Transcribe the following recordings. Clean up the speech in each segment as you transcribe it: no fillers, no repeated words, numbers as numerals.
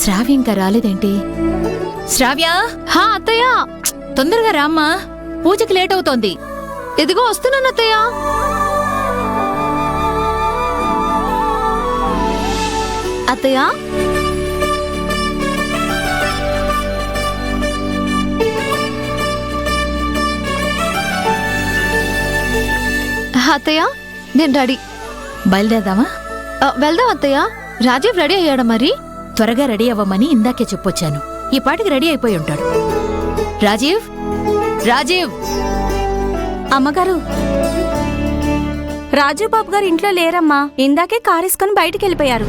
శ్రావ్య ఇంకా రాలేదేంటి? శ్రావ్య! హా అత్తయ్య, తొందరగా రామ్మా, పూజకి లేట్ అవుతోంది. ఇదిగో వస్తున్నాను అత్తయ్య. అత్తయ్య, అత్తయ్య నేను రెడీ. బయలుదేరదామా? వెళ్దాం అత్తయ్య. రాజీవ్ రెడీ అయ్యాడా మరి? త్వరగా రెడీ అవ్వమని ఇందాకే చెప్పొచ్చాను. ఈ పాటికి రెడీ అయిపోయి ఉంటాడు. రాజీవ్! రాజీవ్! అమ్మగారు, రాజీవ్ బాబు గారు ఇంట్లో లేరమ్మా. ఇందాకే కారేసుకొని బయటికి వెళ్ళిపోయారు.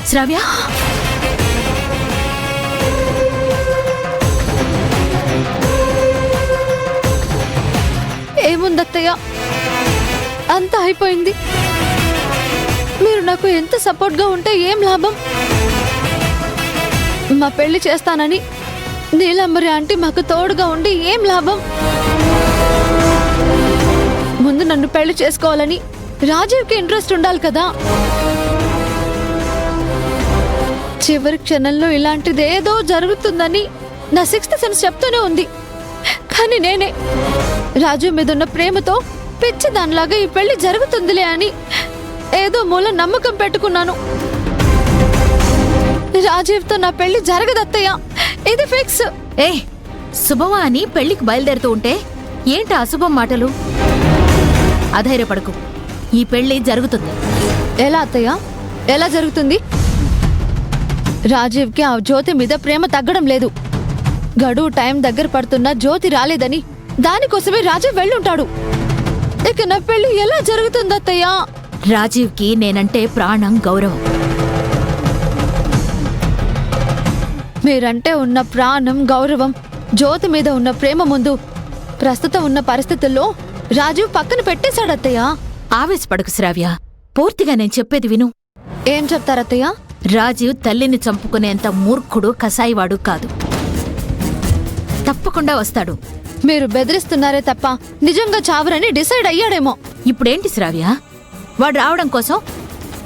శ్రావ్య! ఏముందత్తయ్య, అంతా అయిపోయింది. మీరు నాకు ఎంత సపోర్ట్గా ఉంటే ఏం లాభం? మా పెళ్లి చేస్తానని నీలంబరి ఆంటీ మాకు తోడుగా ఉండి ఏం లాభం? ముందు నన్ను పెళ్లి చేసుకోవాలని రాజీవ్కి ఇంట్రెస్ట్ ఉండాలి కదా. చివరి క్షణంలో ఇలాంటిదేదో జరుగుతుందని నా 6th సెన్స్ చెప్తూనే ఉంది. కానీ నేనే రాజు మీదున్న ప్రేమతో పిచ్చి దానిలాగా ఈ పెళ్లి జరుగుతుందిలే అని ఏదో మూల నమ్మకం పెట్టుకున్నాను. రాజీవ్తో నా పెళ్లి జరగదత్తయ్య, ఇది ఫిక్స్. శుభమా అని పెళ్లికి బయలుదేరుతూ ఉంటే ఏంటి అశుభం మాటలు? అధైర్యపడకు, ఈ పెళ్లి జరుగుతుంది. ఎలా అత్తయ్య, ఎలా జరుగుతుంది? రాజీవ్కి ఆ జ్యోతి మీద ప్రేమ తగ్గడం లేదు. గడువు టైం దగ్గర పడుతున్నా జ్యోతి రాలేదని దానికోసమే రాజీవ్ వెళ్ళుంటాడు. ఇక నా పెళ్లి ఎలా జరుగుతుందత్తయ్యా? రాజీవ్కి నేనంటే ప్రాణం, గౌరవం. మీరంటే ఉన్న ప్రాణం, గౌరవం జ్యోతి మీద ఉన్న ప్రేమ ముందు ప్రస్తుతం ఉన్న పరిస్థితుల్లో రాజీవ్ పక్కన పెట్టేశాడత్తయ్యా. ఆవేశపడకు శ్రావ్య, పూర్తిగా నేను చెప్పేది విను. ఏం చెప్తారత్తయ్యా? రాజీవ్ తల్లిని చంపుకునేంత మూర్ఖుడు, కసాయివాడు కాదు. తప్పకుండా వస్తాడు. మీరు బెదిరిస్తున్నారే తప్ప నిజంగా చావరని డిసైడ్ అయ్యాడేమో. ఇప్పుడేంటి శ్రావ్య, వాడు రావడం కోసం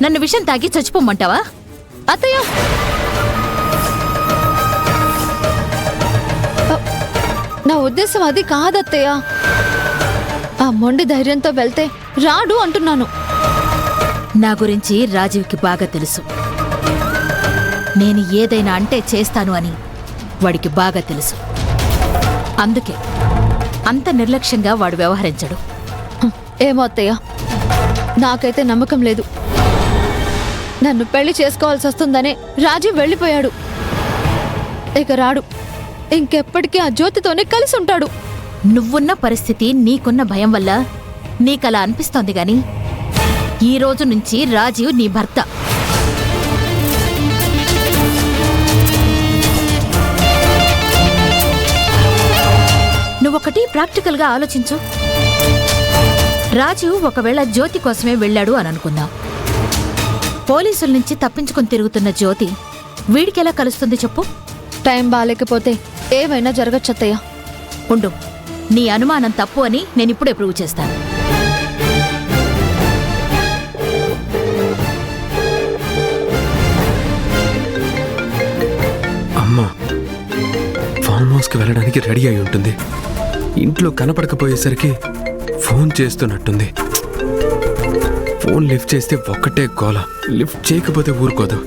నన్ను విషం తాగి చచ్చిపోమ్మంటావా? అత్తయ్య, నా ఉద్దేశం అది కాదత్తయ్య. ఆ మొండి ధైర్యంతో వెళ్తే రాడు అంటున్నాను. నా గురించి రాజీవ్కి బాగా తెలుసు. నేను ఏదైనా అంటే చేస్తాను అని వాడికి బాగా తెలుసు. అందుకే అంత నిర్లక్ష్యంగా వాడు వ్యవహరించడు. ఏమో అత్తయ్య, నాకైతే నమ్మకం లేదు. నన్ను పెళ్లి చేసుకోవాల్సి వస్తుందనే రాజీవ్ వెళ్ళిపోయాడు. ఇక రాడు. ఇంకెప్పటికీ ఆ జ్యోతితోనే కలిసి ఉంటాడు. నువ్వున్న పరిస్థితి, నీకున్న భయం వల్ల నీకలా అనిపిస్తోంది గాని ఈ రోజు నుంచి రాజీవ్ నీ భర్త. నువ్వొకటి ప్రాక్టికల్గా ఆలోచించు. రాజు ఒకవేళ జ్యోతి కోసమే వెళ్ళాడు అని అనుకుందాం. పోలీసుల నుంచి తప్పించుకుని తిరుగుతున్న జ్యోతి వీడికెలా కలుస్తుంది చెప్పు? టైం బాలేకపోతే ఏమైనా జరగచ్చత్తయ్య. ఉండు, నీ అనుమానం తప్పు అని నేనిప్పుడే ప్రూవ్ చేస్తాను. అమ్మా ఫామ్ హౌస్కి వెళ్ళడానికి రెడీ అయి ఉంటుంది. ఇంట్లో కనపడకపోయేసరికి ఫోన్ చేస్తున్నట్టుంది. ఫోన్ లిఫ్ట్ చేస్తే ఒక్కటే గోల, లిఫ్ట్ చేయకపోతే ఊరుకోదు.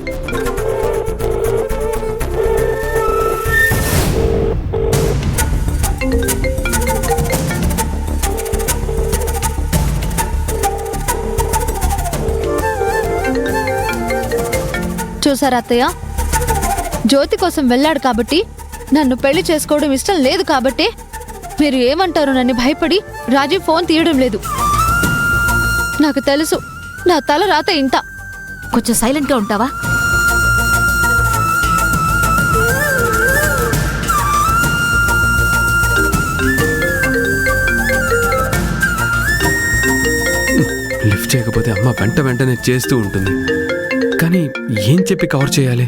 చూసారా అత్తయ్య, జ్యోతి కోసం వెళ్ళాడు కాబట్టి, నన్ను పెళ్లి చేసుకోవడం ఇష్టం లేదు కాబట్టి మీరు ఏమంటారు నన్ను భయపడి రాజీవ్ ఫోన్ తీయడం లేదు. నాకు తెలుసు నా తల రాత ఇంత. కొంచెం సైలెంట్గా ఉంటావా? చేయకపోతే అమ్మ వెంటనే చేస్తూ ఉంటుంది. కానీ ఏం చెప్పి కవర్ చేయాలి?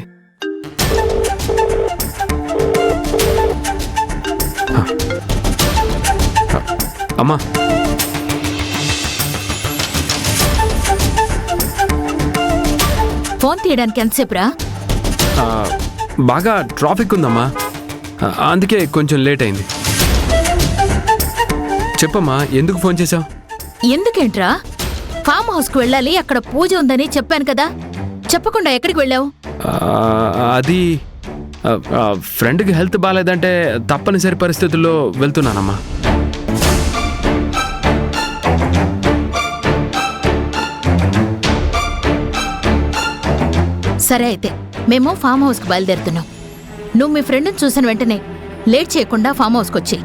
హ. హ. అమ్మా, ఫోన్ తీయడానికి ఎంతసేపురా? ఆ, బాగా ట్రాఫిక్ ఉందమ్మా, అందుకే కొంచెం లేట్ అయింది. చెప్పమ్మా, ఎందుకు ఫోన్ చేశావు? ఎందుకేంట్రా? ఫామ్ హౌస్కి వెళ్ళాలి, అక్కడ పూజ ఉందని చెప్పాను కదా, చెప్పకుండా ఎక్కడికి వెళ్ళావు? అది ఫ్రెండ్కి హెల్త్ బాగాలేదంటే తప్పనిసరి పరిస్థితుల్లో వెళ్తున్నానమ్మా. సరే అయితే మేము ఫామ్ హౌస్కి బయలుదేరుతున్నాం. నువ్వు మీ ఫ్రెండ్ని చూసిన వెంటనే లేట్ చేయకుండా ఫామ్ హౌస్కి వచ్చి.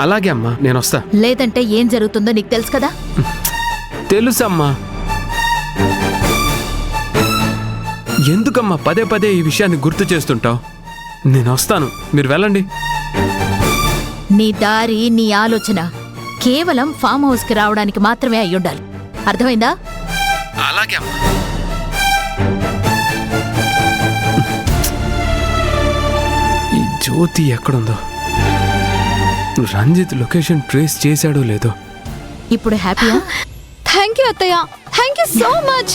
అలాగే అమ్మా, నేను వస్తా. లేదంటే ఏం జరుగుతుందో నీకు తెలుసు కదా. తెలుసమ్మా. ఎందుకమ్మా పదే ఈ విషయాన్ని గుర్తు చేస్తుంటావు? నేను వస్తాను, మీరు వెళ్ళండి. నీ దారి, నీ ఆలోచన కేవలం ఫామ్ హౌస్కి రావడానికి మాత్రమే అయ్యుండాలి. అర్థమైందా? అలాగే అమ్మా. ఈ జ్యోతి ఎక్కడుందో? రంజిత్ లొకేషన్ ట్రేస్ చేశాడో లేదో? ఇప్పుడు హ్యాపీయా? థ్యాంక్ యూ అత్తయ్య, థ్యాంక్ యూ సో మచ్.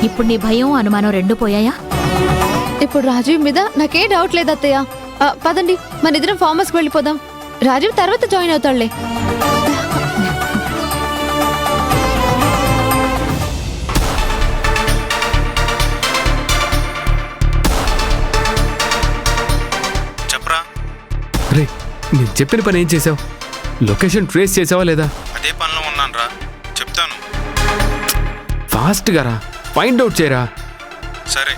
ఇప్పుడు నీ భయం, అనుమానం రెండు పోయాయా? ఇప్పుడు రాజీవ్ మీద నాకే డౌట్ లేదు అత్తయ్య. పదండి, మన ఇద్దరం ఫామ్ హౌస్కి వెళ్ళిపోదాం. రాజీవ్ తర్వాత జాయిన్ అవుతాడులే. చెప్పరా? రే, నేను చెప్పిన పని ఏం చేసావు? లొకేషన్ ట్రేస్ చేసావా లేదా? అదే పనిలో ఉన్నాను రా, చెప్తాను. ఫాస్ట్గా రా, ఫైండ్ అవుట్ చేయరా. సరే.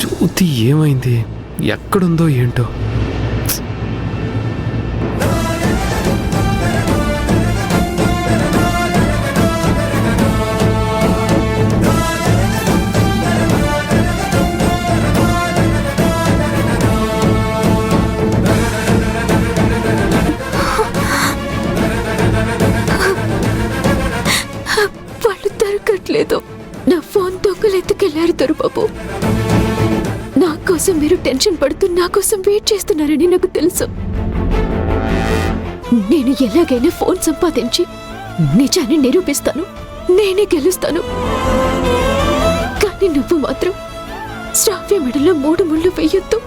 జ్యోతి ఏమైంది? ఎక్కడుందో ఏంటో? వాళ్ళు దొరకట్లేదు. నా ఫోన్ దొంగలు ఎత్తుకెళ్లారు దొరబాబు. నా కోసం మీరు టెన్షన్ పడుతూ నా కోసం వెయిట్ చేస్తున్నారని నాకు తెలుసు. నేను ఎలాగైనా ఫోన్ సంపాదించి నిజాన్ని నిరూపిస్తాను, నేనే గెలుస్తాను. కానీ నువ్వు మాత్రం శ్రావ్య మెడలో 3 ముళ్ళు వేయొద్దు.